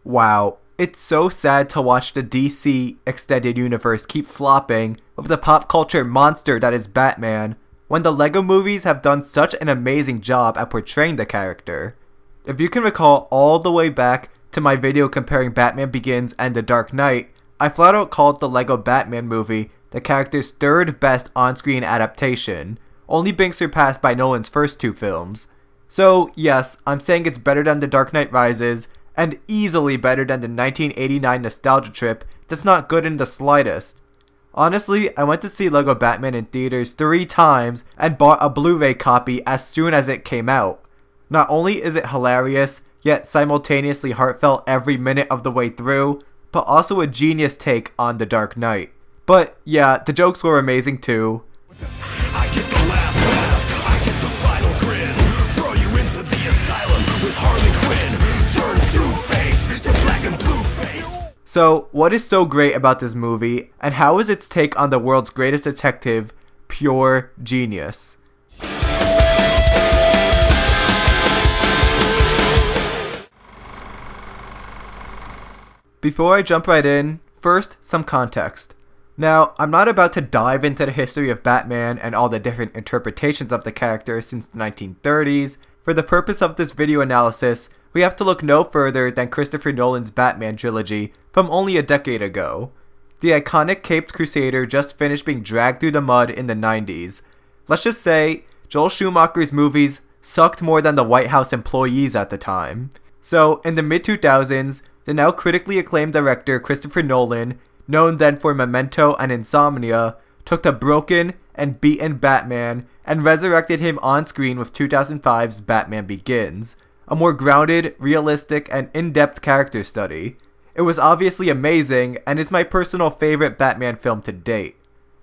Wow, it's so sad to watch the DC extended universe keep flopping with the pop culture monster that is Batman, when the LEGO movies have done such an amazing job at portraying the character. If you can recall all the way back to my video comparing Batman Begins and The Dark Knight, I flat out called the LEGO Batman movie the character's third best on-screen adaptation, only being surpassed by Nolan's first two films. So yes, I'm saying it's better than The Dark Knight Rises, and easily better than the 1989 nostalgia trip that's not good in the slightest. Honestly, I went to see LEGO Batman in theaters 3 times and bought a Blu-ray copy as soon as it came out. Not only is it hilarious, yet simultaneously heartfelt every minute of the way through, but also a genius take on The Dark Knight. But yeah, the jokes were amazing too. I get the last laugh, I get the final grin, throw you into the asylum with Harley Quinn, turn Two-Face to black and blue face. So, what is so great about this movie, and how is its take on the world's greatest detective pure genius? Before I jump right in, first, some context. Now, I'm not about to dive into the history of Batman and all the different interpretations of the character since the 1930s. For the purpose of this video analysis, we have to look no further than Christopher Nolan's Batman trilogy from only a decade ago. The iconic Caped Crusader just finished being dragged through the mud in the 90s. Let's just say, Joel Schumacher's movies sucked more than the White House employees at the time. So, in the mid-2000s, the now critically acclaimed director Christopher Nolan, known then for Memento and Insomnia, took the broken and beaten Batman and resurrected him on screen with 2005's Batman Begins, a more grounded, realistic, and in-depth character study. It was obviously amazing and is my personal favorite Batman film to date.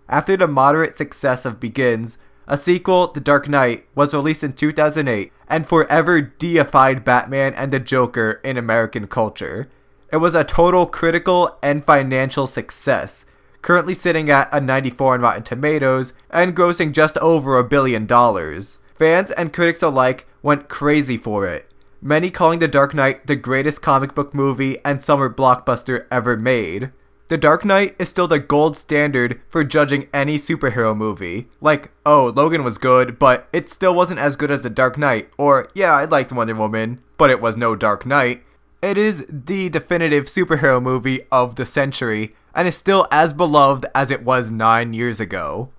After the moderate success of Begins, a sequel, The Dark Knight, was released in 2008 and forever deified Batman and the Joker in American culture. It was a total critical and financial success, currently sitting at a 94 on Rotten Tomatoes and grossing just over $1 billion. Fans and critics alike went crazy for it, many calling The Dark Knight the greatest comic book movie and summer blockbuster ever made. The Dark Knight is still the gold standard for judging any superhero movie. Like, oh, Logan was good, but it still wasn't as good as The Dark Knight. Or, yeah, I liked Wonder Woman, but it was no Dark Knight. It is the definitive superhero movie of the century, and is still as beloved as it was 9 years ago.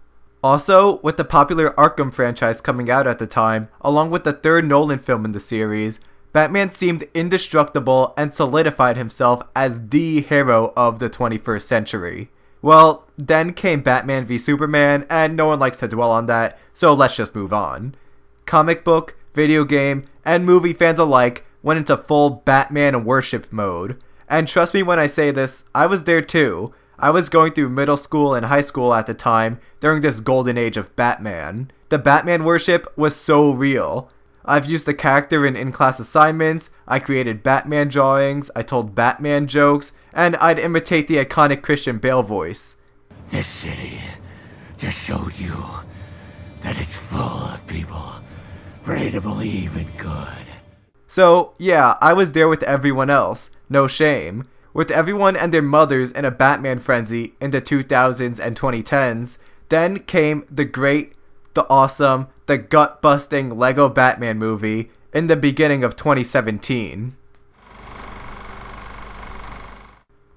Also, with the popular Arkham franchise coming out at the time, along with the third Nolan film in the series, Batman seemed indestructible and solidified himself as the hero of the 21st century. Well, then came Batman v Superman, and no one likes to dwell on that, so let's just move on. Comic book, video game, and movie fans alike went into full Batman worship mode. And trust me when I say this, I was there too. I was going through middle school and high school at the time during this golden age of Batman. The Batman worship was so real. I've used the character in in-class assignments, I created Batman drawings, I told Batman jokes, and I'd imitate the iconic Christian Bale voice. This city just showed you that it's full of people ready to believe in good. So, yeah, I was there with everyone else, no shame. With everyone and their mothers in a Batman frenzy in the 2000s and 2010s, then came the great, the awesome, the gut-busting LEGO Batman movie in the beginning of 2017.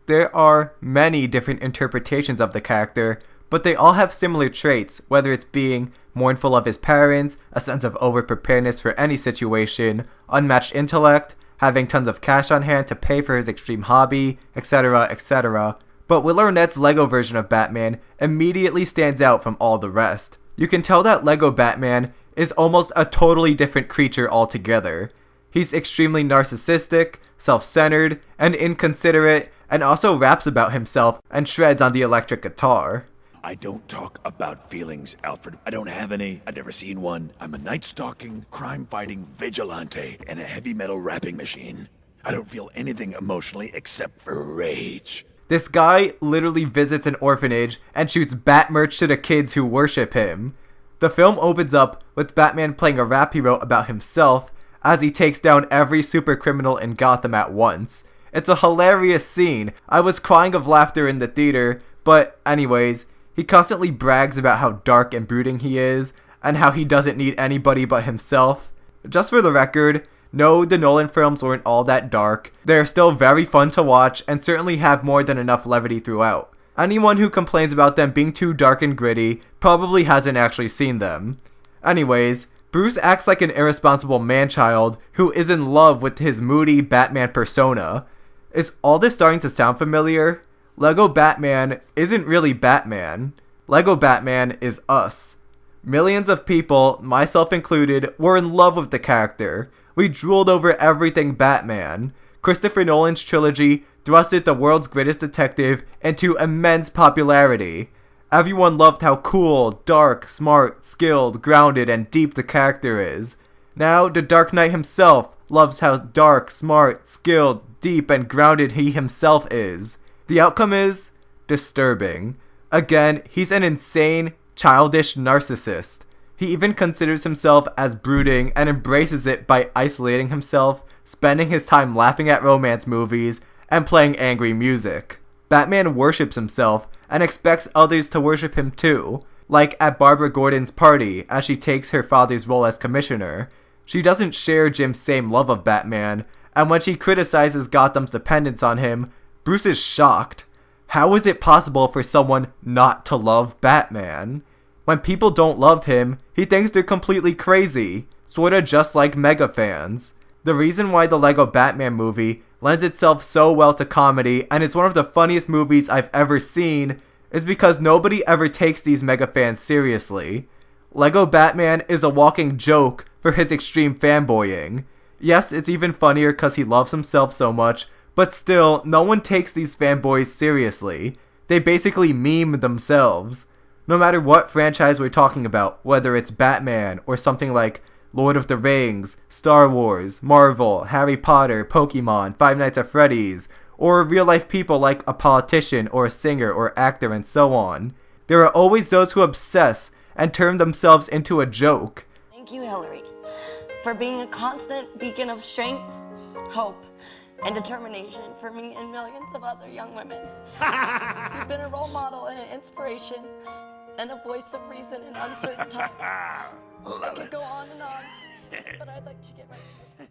There are many different interpretations of the character, but they all have similar traits, whether it's being mournful of his parents, a sense of over-preparedness for any situation, unmatched intellect, having tons of cash on hand to pay for his extreme hobby, etc., etc. But Will Arnett's LEGO version of Batman immediately stands out from all the rest. You can tell that LEGO Batman is almost a totally different creature altogether. He's extremely narcissistic, self-centered, and inconsiderate, and also raps about himself and shreds on the electric guitar. I don't talk about feelings, Alfred. I don't have any. I've never seen one. I'm a night-stalking, crime-fighting vigilante and a heavy metal rapping machine. I don't feel anything emotionally except for rage. This guy literally visits an orphanage and shoots bat merch to the kids who worship him. The film opens up with Batman playing a rap he wrote about himself as he takes down every super criminal in Gotham at once. It's a hilarious scene. I was crying of laughter in the theater, but anyways, he constantly brags about how dark and brooding he is, and how he doesn't need anybody but himself. Just for the record, no, the Nolan films weren't all that dark. They're still very fun to watch, and certainly have more than enough levity throughout. Anyone who complains about them being too dark and gritty probably hasn't actually seen them. Anyways, Bruce acts like an irresponsible man-child who is in love with his moody Batman persona. Is all this starting to sound familiar? Lego Batman isn't really Batman. Lego Batman is us. Millions of people, myself included, were in love with the character. We drooled over everything Batman. Christopher Nolan's trilogy thrusted the world's greatest detective into immense popularity. Everyone loved how cool, dark, smart, skilled, grounded, and deep the character is. Now, the Dark Knight himself loves how dark, smart, skilled, deep, and grounded he himself is. The outcome is disturbing. Again, he's an insane, childish narcissist. He even considers himself as brooding and embraces it by isolating himself, spending his time laughing at romance movies, and playing angry music. Batman worships himself and expects others to worship him too, like at Barbara Gordon's party as she takes her father's role as commissioner. She doesn't share Jim's same love of Batman, and when she criticizes Gotham's dependence on him, Bruce is shocked. How is it possible for someone not to love Batman? When people don't love him, he thinks they're completely crazy, sorta just like mega fans. The reason why the Lego Batman movie lends itself so well to comedy and is one of the funniest movies I've ever seen is because nobody ever takes these mega fans seriously. Lego Batman is a walking joke for his extreme fanboying. Yes, it's even funnier because he loves himself so much, but still, no one takes these fanboys seriously. They basically meme themselves. No matter what franchise we're talking about, whether it's Batman or something like Lord of the Rings, Star Wars, Marvel, Harry Potter, Pokemon, Five Nights at Freddy's, or real-life people like a politician or a singer or actor and so on, there are always those who obsess and turn themselves into a joke. Thank you, Hillary, for being a constant beacon of strength, hope, and determination for me and millions of other young women. You've been a role model and an inspiration, and a voice of reason in uncertain times. I could go on, but I'd like to get right to it.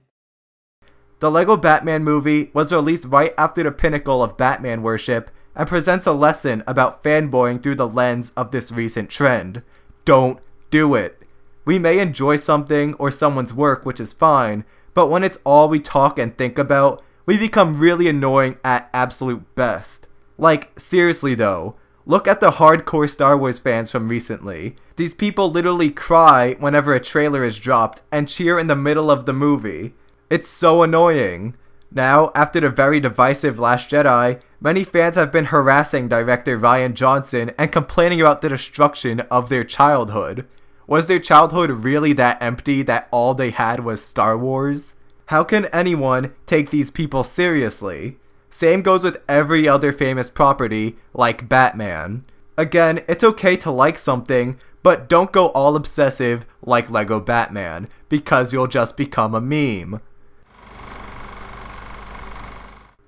The Lego Batman movie was released right after the pinnacle of Batman worship and presents a lesson about fanboying through the lens of this recent trend. Don't do it. We may enjoy something or someone's work, which is fine, but when it's all we talk and think about, we become really annoying at absolute best. Like, seriously though, look at the hardcore Star Wars fans from recently. These people literally cry whenever a trailer is dropped and cheer in the middle of the movie. It's so annoying. Now, after the very divisive Last Jedi, many fans have been harassing director Rian Johnson and complaining about the destruction of their childhood. Was their childhood really that empty that all they had was Star Wars? How can anyone take these people seriously? Same goes with every other famous property, like Batman. Again, it's okay to like something, but don't go all obsessive like Lego Batman, because you'll just become a meme.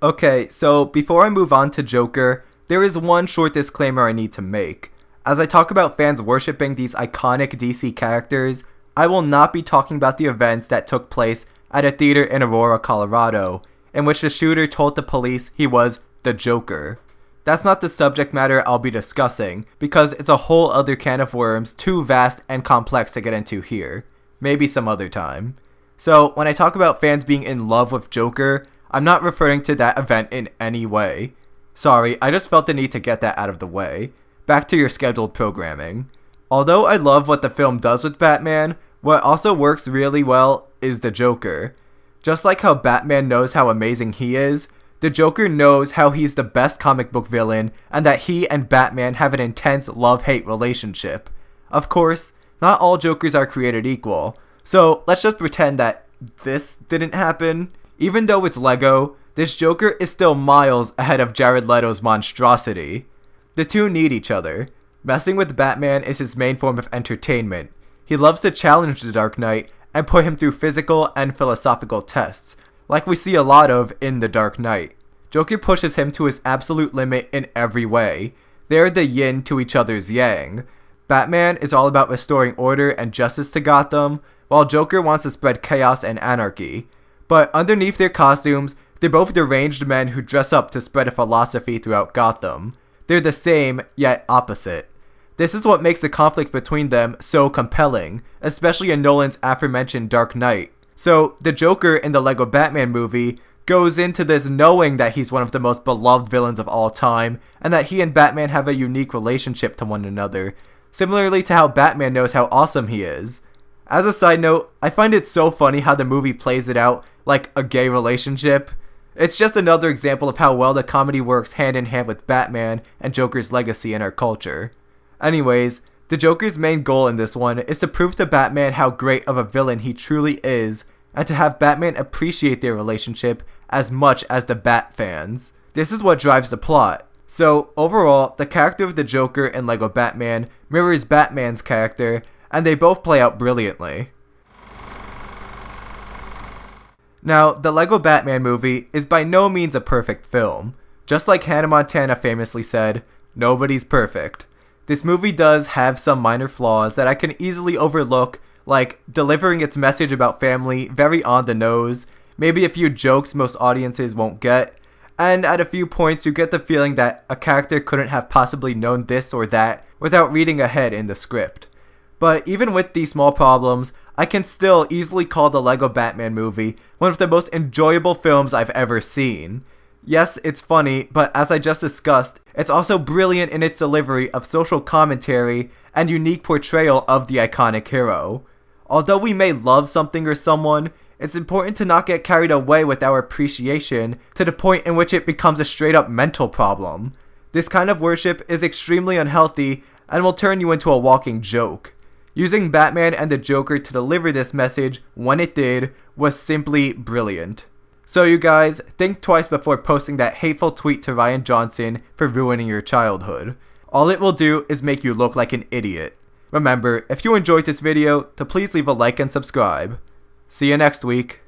Okay, so before I move on to Joker, there is one short disclaimer I need to make. As I talk about fans worshipping these iconic DC characters, I will not be talking about the events that took place at a theater in Aurora, Colorado, in which the shooter told the police he was the Joker. That's not the subject matter I'll be discussing, because it's a whole other can of worms too vast and complex to get into here. Maybe some other time. So, when I talk about fans being in love with Joker, I'm not referring to that event in any way. Sorry, I just felt the need to get that out of the way. Back to your scheduled programming. Although I love what the film does with Batman, what also works really well is the Joker. Just like how Batman knows how amazing he is, the Joker knows how he's the best comic book villain and that he and Batman have an intense love-hate relationship. Of course, not all Jokers are created equal, so let's just pretend that this didn't happen. Even though it's Lego, this Joker is still miles ahead of Jared Leto's monstrosity. The two need each other. Messing with Batman is his main form of entertainment. He loves to challenge the Dark Knight and put him through physical and philosophical tests, like we see a lot of in The Dark Knight. Joker pushes him to his absolute limit in every way. They are the yin to each other's yang. Batman is all about restoring order and justice to Gotham, while Joker wants to spread chaos and anarchy. But underneath their costumes, they're both deranged men who dress up to spread a philosophy throughout Gotham. They're the same, yet opposite. This is what makes the conflict between them so compelling, especially in Nolan's aforementioned Dark Knight. So, the Joker in the Lego Batman movie goes into this knowing that he's one of the most beloved villains of all time, and that he and Batman have a unique relationship to one another, similarly to how Batman knows how awesome he is. As a side note, I find it so funny how the movie plays it out like a gay relationship. It's just another example of how well the comedy works hand in hand with Batman and Joker's legacy in our culture. Anyways, the Joker's main goal in this one is to prove to Batman how great of a villain he truly is, and to have Batman appreciate their relationship as much as the Bat fans. This is what drives the plot. So, overall, the character of the Joker in Lego Batman mirrors Batman's character, and they both play out brilliantly. Now, the Lego Batman movie is by no means a perfect film. Just like Hannah Montana famously said, nobody's perfect. This movie does have some minor flaws that I can easily overlook, like delivering its message about family very on the nose, maybe a few jokes most audiences won't get, and at a few points you get the feeling that a character couldn't have possibly known this or that without reading ahead in the script. But even with these small problems, I can still easily call the Lego Batman movie one of the most enjoyable films I've ever seen. Yes, it's funny, but as I just discussed, it's also brilliant in its delivery of social commentary and unique portrayal of the iconic hero. Although we may love something or someone, it's important to not get carried away with our appreciation to the point in which it becomes a straight up mental problem. This kind of worship is extremely unhealthy and will turn you into a walking joke. Using Batman and the Joker to deliver this message when it did was simply brilliant. So you guys, think twice before posting that hateful tweet to Rian Johnson for ruining your childhood. All it will do is make you look like an idiot. Remember, if you enjoyed this video, to please leave a like and subscribe. See you next week.